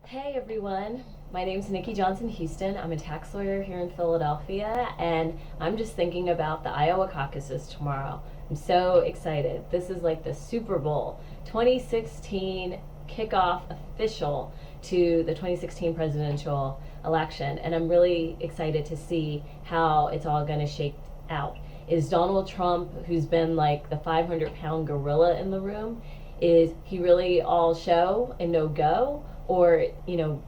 Hey everyone, my name's Nikki Johnson-Huston. I'm a tax lawyer here in Philadelphia, and I'm just thinking about the Iowa Caucuses tomorrow. I'm so excited. This is like the Super Bowl 2016 kickoff official to the 2016 presidential election, and I'm really excited to see how it's all going to shake out. Is Donald Trump, who's been like the 500-pound gorilla in the room, is he really all show and no go? Or,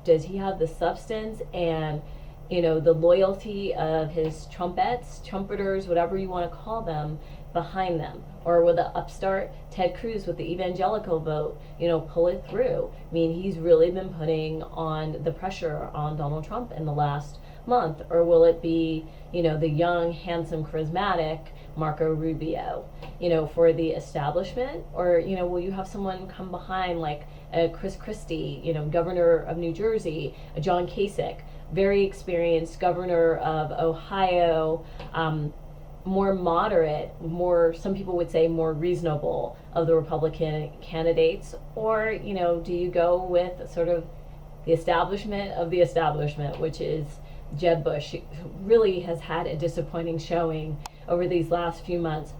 does he have the substance and, the loyalty of his trumpeters, whatever you want to call them, behind them? Or will the upstart Ted Cruz with the evangelical vote, pull it through? I mean, he's really been putting on the pressure on Donald Trump in the last month. Or will it be, the young, handsome, charismatic Marco Rubio, for the establishment? Or, will you have someone come behind like Chris Christie, governor of New Jersey, John Kasich, very experienced governor of Ohio, more moderate, some people would say more reasonable of the Republican candidates? Or, do you go with sort of the establishment of the establishment, which is Jeb Bush, who really has had a disappointing showing over these last few months,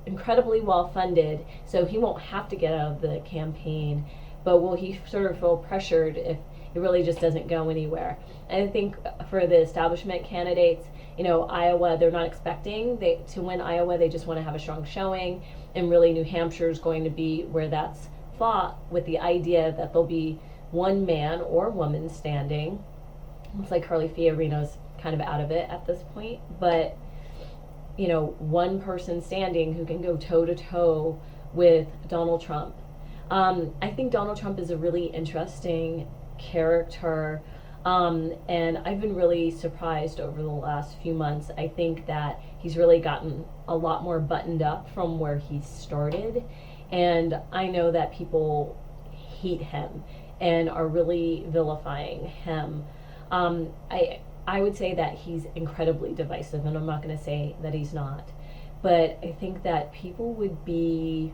incredibly well funded, so he won't have to get out of the campaign, but will he sort of feel pressured if it really just doesn't go anywhere? And I think for the establishment candidates, Iowa, they're not expecting to win Iowa. They just want to have a strong showing, and really New Hampshire is going to be where that's fought, with the idea that there'll be one man or woman standing. Looks like Carly Fiorina's kind of out of it at this point, but one person standing who can go toe to toe with Donald Trump. I think Donald Trump is a really interesting character, and I've been really surprised over the last few months. I think that he's really gotten a lot more buttoned up from where he started, and I know that people hate him and are really vilifying him. I would say that he's incredibly divisive, and I'm not going to say that he's not, but I think that people would be,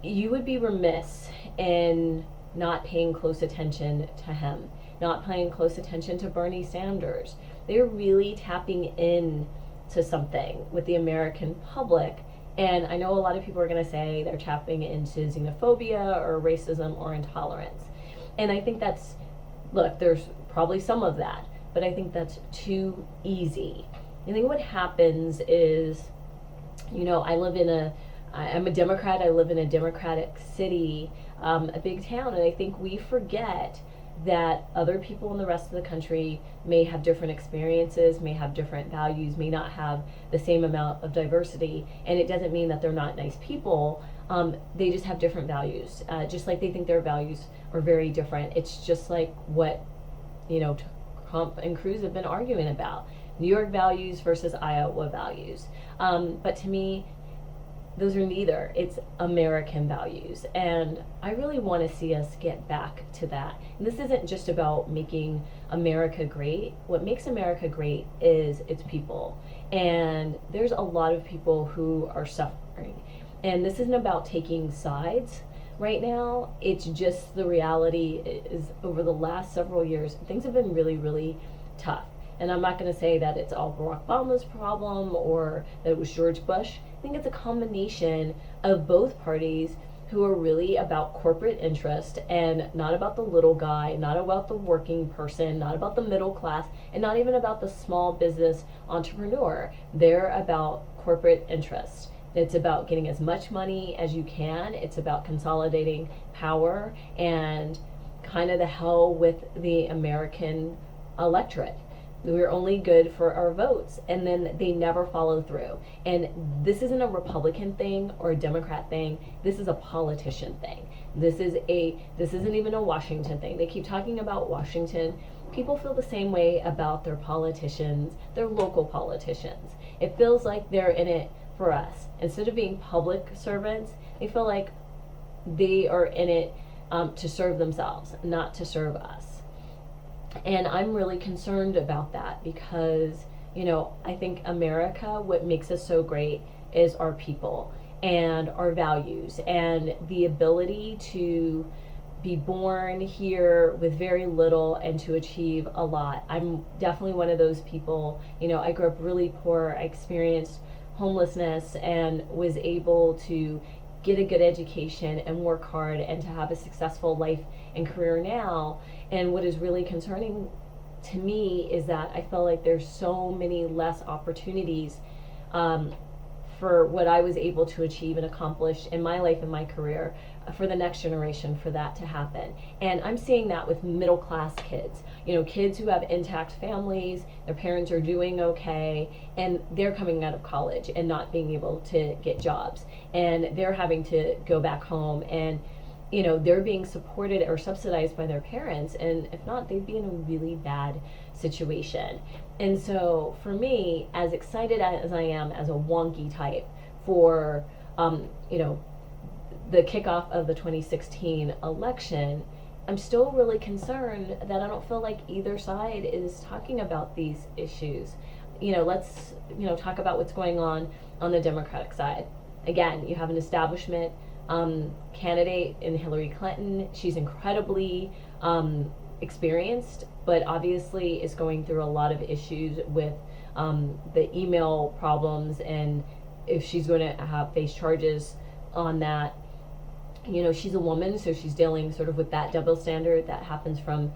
you would be remiss in not paying close attention to him, not paying close attention to Bernie Sanders. They're really tapping in to something with the American public. And I know a lot of people are going to say they're tapping into xenophobia or racism or intolerance. And I think look, there's probably some of that, but I think that's too easy. I think what happens is, I'm a Democrat, I live in a Democratic city, a big town, and I think we forget that other people in the rest of the country may have different experiences, may have different values, may not have the same amount of diversity, and it doesn't mean that they're not nice people. They just have different values, just like they think their values are very different. It's just like what Trump and Cruz have been arguing about, New York values versus Iowa values. But to me, those are neither. It's American values, and I really want to see us get back to that. And this isn't just about making America great. What makes America great is its people, and there's a lot of people who are suffering, and this isn't about taking sides right now. It's just the reality is, over the last several years, things have been really, really tough. And I'm not going to say that it's all Barack Obama's problem or that it was George Bush. I think it's a combination of both parties who are really about corporate interest and not about the little guy, not about the working person, not about the middle class, and not even about the small business entrepreneur. They're about corporate interest. It's about getting as much money as you can. It's about consolidating power and kind of the hell with the American electorate. We're only good for our votes, and then they never follow through. And this isn't a Republican thing or a Democrat thing. This is a politician thing. This isn't even a Washington thing. They keep talking about Washington. People feel the same way about their politicians, their local politicians. It feels like they're in it for us. Instead of being public servants, they feel like they are in it to serve themselves, not to serve us. And I'm really concerned about that because, I think America, what makes us so great is our people and our values and the ability to be born here with very little and to achieve a lot. I'm definitely one of those people. I grew up really poor. I experienced homelessness and was able to get a good education and work hard and to have a successful life and career now. And what is really concerning to me is that I feel like there's so many less opportunities for what I was able to achieve and accomplish in my life and my career for the next generation for that to happen. And I'm seeing that with middle class kids, kids who have intact families, their parents are doing okay, and they're coming out of college and not being able to get jobs. And they're having to go back home and they're being supported or subsidized by their parents, and if not, they'd be in a really bad situation. And so for me, as excited as I am as a wonky type for the kickoff of the 2016 election, I'm still really concerned that I don't feel like either side is talking about these issues. Let's talk about what's going on the Democratic side. Again, you have an establishment candidate in Hillary Clinton. She's incredibly experienced, but obviously is going through a lot of issues with the email problems, and if she's going to face charges on that. She's a woman, so she's dealing sort of with that double standard that happens from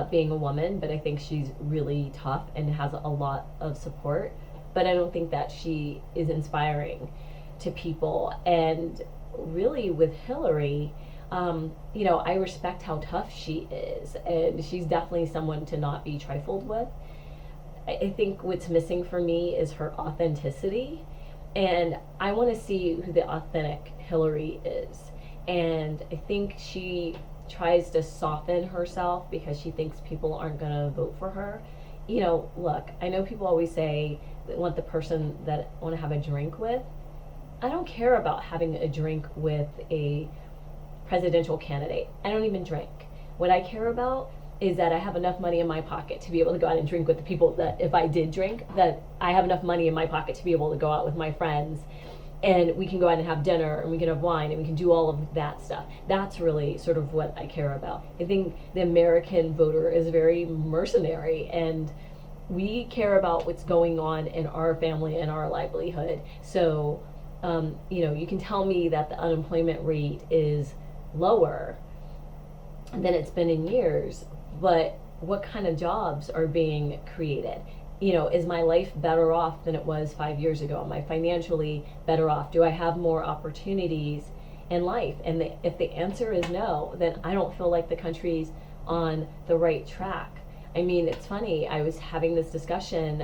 being a woman, but I think she's really tough and has a lot of support, but I don't think that she is inspiring to people. And really with Hillary, I respect how tough she is, and she's definitely someone to not be trifled with. I think what's missing for me is her authenticity, and I want to see who the authentic Hillary is. And I think she tries to soften herself because she thinks people aren't going to vote for her. Look, I know people always say they want the person that want to have a drink with. I don't care about having a drink with a presidential candidate. I don't even drink. What I care about is that I have enough money in my pocket to be able to go out and drink with the people that, if I did drink, that I have enough money in my pocket to be able to go out with my friends, and we can go out and have dinner, and we can have wine, and we can do all of that stuff. That's really sort of what I care about. I think the American voter is very mercenary, and we care about what's going on in our family and our livelihood. So you can tell me that the unemployment rate is lower than it's been in years, but what kind of jobs are being created? Is my life better off than it was 5 years ago? Am I financially better off? Do I have more opportunities in life? And if the answer is no, then I don't feel like the country's on the right track. I mean, it's funny, I was having this discussion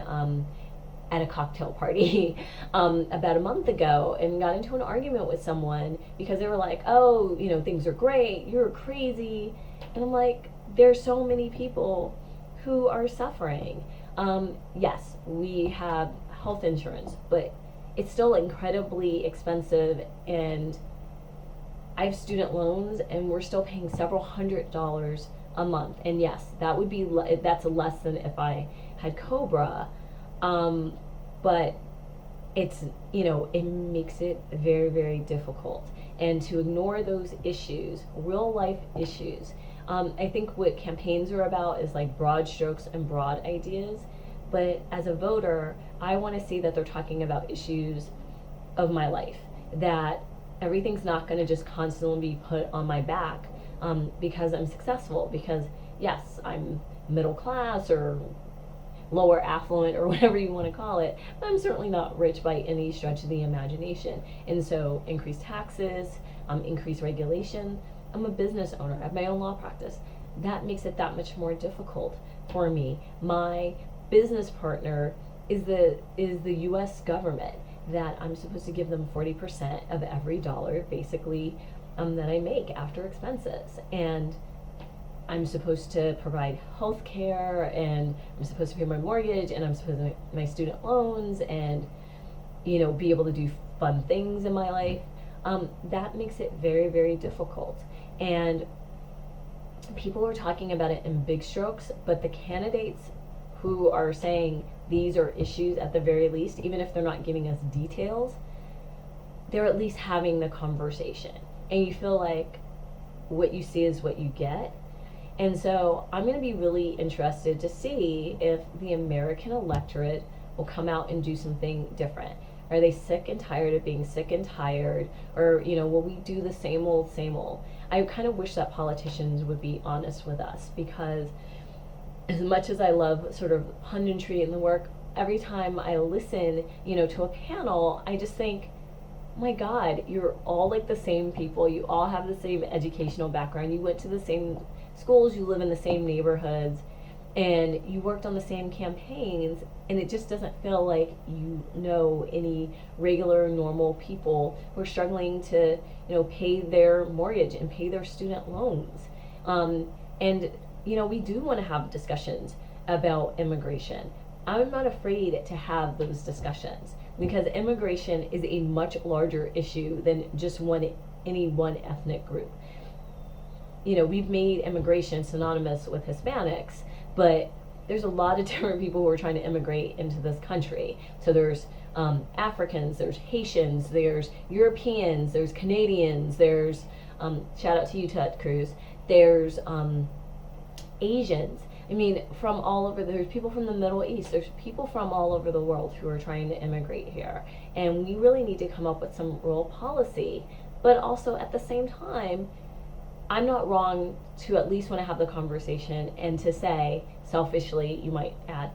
at a cocktail party about a month ago, and got into an argument with someone because they were like, oh, things are great, you're crazy. And I'm like, there's so many people who are suffering. Yes, we have health insurance, but it's still incredibly expensive, and I have student loans, and we're still paying several $100s a month. And yes, that would be that's less than if I had Cobra, but it's it makes it very, very difficult, and to ignore those issues, real life issues. I think what campaigns are about is like broad strokes and broad ideas, but as a voter, I want to see that they're talking about issues of my life, that everything's not going to just constantly be put on my back because I'm successful, because yes, I'm middle class or lower affluent or whatever you want to call it, but I'm certainly not rich by any stretch of the imagination. And so increased taxes, increased regulation. I'm a business owner. I have my own law practice. That makes it that much more difficult for me. My business partner is the U.S. government, that I'm supposed to give them 40% of every dollar, basically, that I make after expenses. And I'm supposed to provide health care, and I'm supposed to pay my mortgage, and I'm supposed to pay my student loans, and be able to do fun things in my life. That makes it very, very difficult. And people are talking about it in big strokes, but the candidates who are saying these are issues, at the very least, even if they're not giving us details, they're at least having the conversation. And you feel like, what you see is what you get. And so I'm going to be really interested to see if the American electorate will come out and do something different. Are they sick and tired of being sick and tired? Or, will we do the same old, same old? I kind of wish that politicians would be honest with us, because as much as I love sort of punditry in the work, every time I listen, to a panel, I just think, my God, you're all like the same people. You all have the same educational background. You went to the same schools, you live in the same neighborhoods, and you worked on the same campaigns, and it just doesn't feel like you know any regular, normal people who are struggling to, pay their mortgage and pay their student loans. And we do want to have discussions about immigration. I'm not afraid to have those discussions, because immigration is a much larger issue than just any one ethnic group. We've made immigration synonymous with Hispanics, but there's a lot of different people who are trying to immigrate into this country. So there's Africans, there's Haitians, there's Europeans, there's Canadians, there's, shout out to you, Ted Cruz, there's Asians. I mean, from all over, there's people from the Middle East, there's people from all over the world who are trying to immigrate here. And we really need to come up with some real policy. But also at the same time, I'm not wrong to at least want to have the conversation and to say, selfishly, you might add,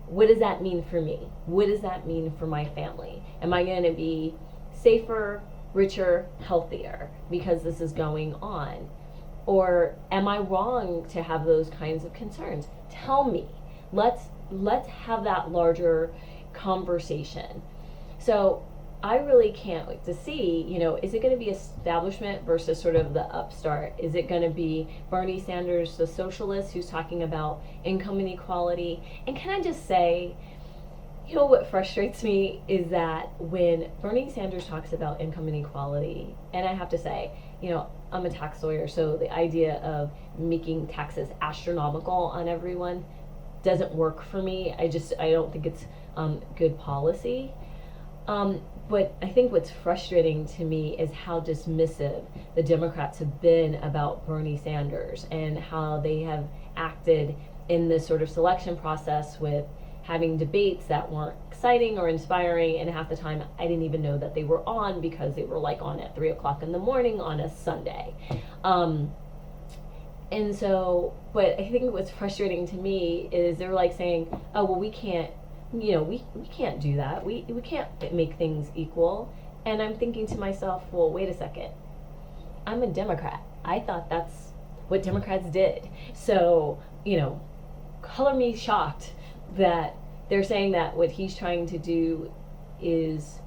what does that mean for me? What does that mean for my family? Am I going to be safer, richer, healthier because this is going on? Or am I wrong to have those kinds of concerns? Tell me. Let's have that larger conversation. So I really can't wait to see, is it going to be establishment versus sort of the upstart? Is it going to be Bernie Sanders, the socialist, who's talking about income inequality? And can I just say, what frustrates me is that when Bernie Sanders talks about income inequality, and I have to say, I'm a tax lawyer, so the idea of making taxes astronomical on everyone doesn't work for me. I don't think it's good policy. But I think what's frustrating to me is how dismissive the Democrats have been about Bernie Sanders and how they have acted in this sort of selection process with having debates that weren't exciting or inspiring, and half the time I didn't even know that they were on because they were on at 3 o'clock in the morning on a Sunday. And so, but I think what's frustrating to me is they're saying, oh, well, we can't, we can't do that. We can't make things equal. And I'm thinking to myself, well, wait a second. I'm a Democrat. I thought that's what Democrats did. So, color me shocked that they're saying that what he's trying to do is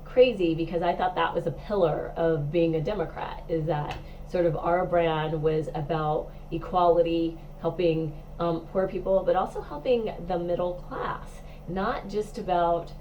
crazy, because I thought that was a pillar of being a Democrat, is that sort of our brand was about equality, helping poor people, but also helping the middle class, not just about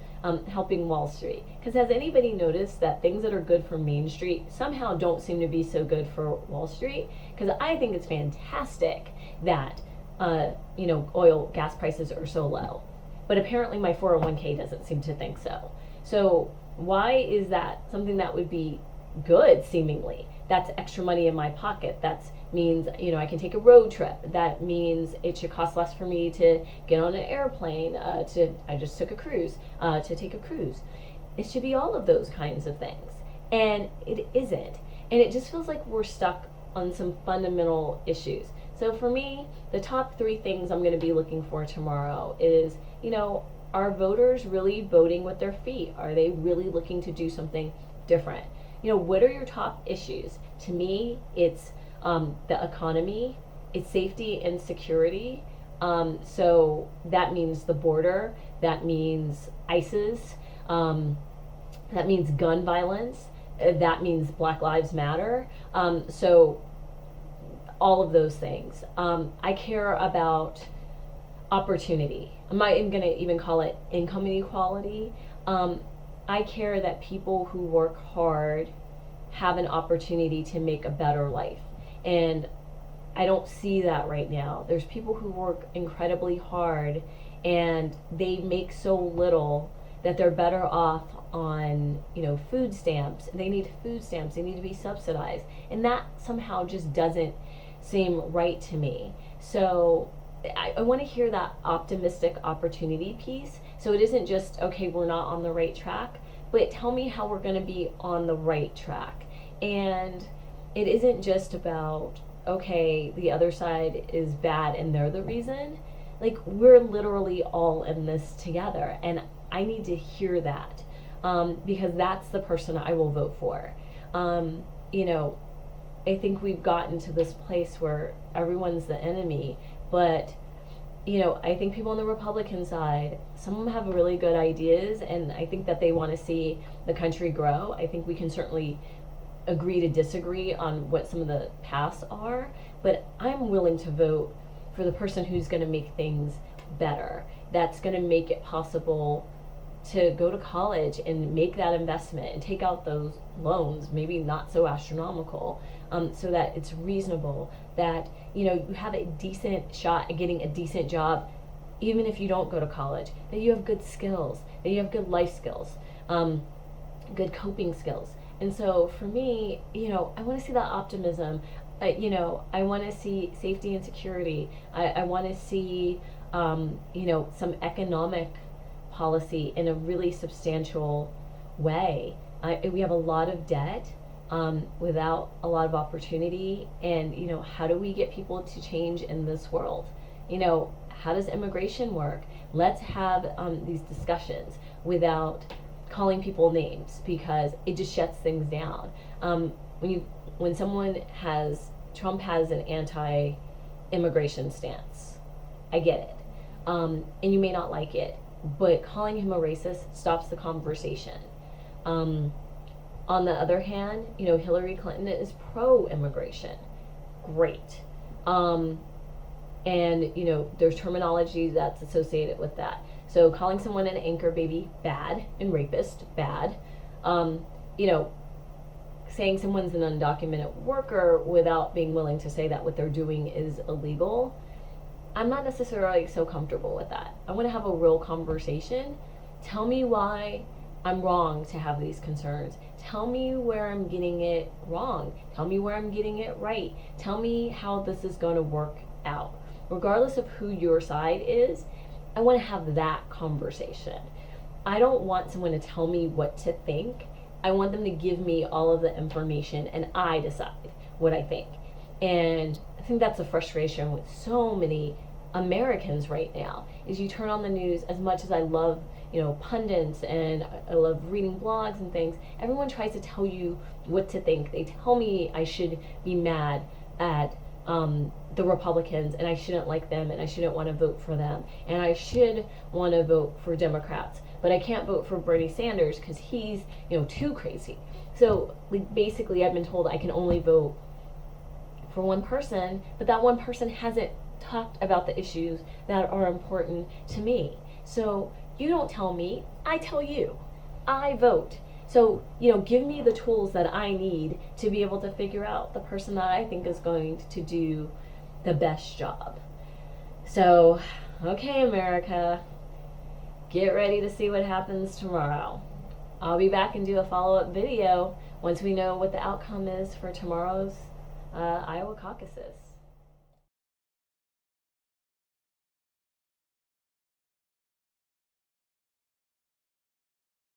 helping Wall Street. Because has anybody noticed that things that are good for Main Street somehow don't seem to be so good for Wall Street? Because I think it's fantastic that oil, gas prices are so low. But apparently my 401k doesn't seem to think so. So why is that something that would be good, seemingly? That's extra money in my pocket. That means, I can take a road trip. That means it should cost less for me to get on an airplane, I just took a cruise, to take a cruise. It should be all of those kinds of things. And it isn't. And it just feels like we're stuck on some fundamental issues. So for me, the top 3 things I'm going to be looking for tomorrow is, are voters really voting with their feet? Are they really looking to do something different? What are your top issues? To me, it's the economy, it's safety and security. So that means the border, that means ISIS, that means gun violence, that means Black Lives Matter. So all of those things. I care about opportunity. I'm not even going to even call it income inequality. I care that people who work hard have an opportunity to make a better life. And I don't see that right now. There's people who work incredibly hard and they make so little that they're better off on, food stamps. They need food stamps. They need to be subsidized. And that somehow just doesn't seem right to me. So I want to hear that optimistic opportunity piece. So it isn't just, okay, we're not on the right track, but tell me how we're going to be on the right track. And it isn't just about, okay, the other side is bad and they're the reason. Like, we're literally all in this together. And I need to hear that, because that's the person I will vote for. I think we've gotten to this place where everyone's the enemy, but I think people on the Republican side, some of them have really good ideas, and I think that they want to see the country grow. I think we can certainly agree to disagree on what some of the paths are, but I'm willing to vote for the person who's going to make things better, that's going to make it possible to go to college and make that investment and take out those loans, maybe not so astronomical, so that it's reasonable, that you have a decent shot at getting a decent job even if you don't go to college, that you have good skills, that you have good life skills, good coping skills. And so for me, I want to see that optimism. I want to see safety and security. I want to see some economic policy in a really substantial way. We have a lot of debt without a lot of opportunity, and how do we get people to change in this world? How does immigration work? Let's have these discussions without calling people names, because it just shuts things down. When Trump has an anti-immigration stance, I get it, and you may not like it, but calling him a racist stops the conversation. On the other hand, Hillary Clinton is pro-immigration. Great. And, there's terminology that's associated with that. So calling someone an anchor baby, bad, and rapist, bad. Saying someone's an undocumented worker without being willing to say that what they're doing is illegal, I'm not necessarily so comfortable with that. I want to have a real conversation. Tell me why I'm wrong to have these concerns. Tell me where I'm getting it wrong. Tell me where I'm getting it right. Tell me how this is going to work out. Regardless of who your side is, I want to have that conversation. I don't want someone to tell me what to think. I want them to give me all of the information and I decide what I think. And I think that's a frustration with so many Americans right now, is you turn on the news, as much as I love, pundits and I love reading blogs and things, everyone tries to tell you what to think. They tell me I should be mad at the Republicans, and I shouldn't like them, and I shouldn't want to vote for them, and I should want to vote for Democrats, but I can't vote for Bernie Sanders because he's, too crazy. So basically I've been told I can only vote for one person, but that one person hasn't talked about the issues that are important to me. So you don't tell me, I tell you. I vote. So, give me the tools that I need to be able to figure out the person that I think is going to do the best job. So, okay, America, get ready to see what happens tomorrow. I'll be back and do a follow-up video once we know what the outcome is for tomorrow's Iowa caucuses.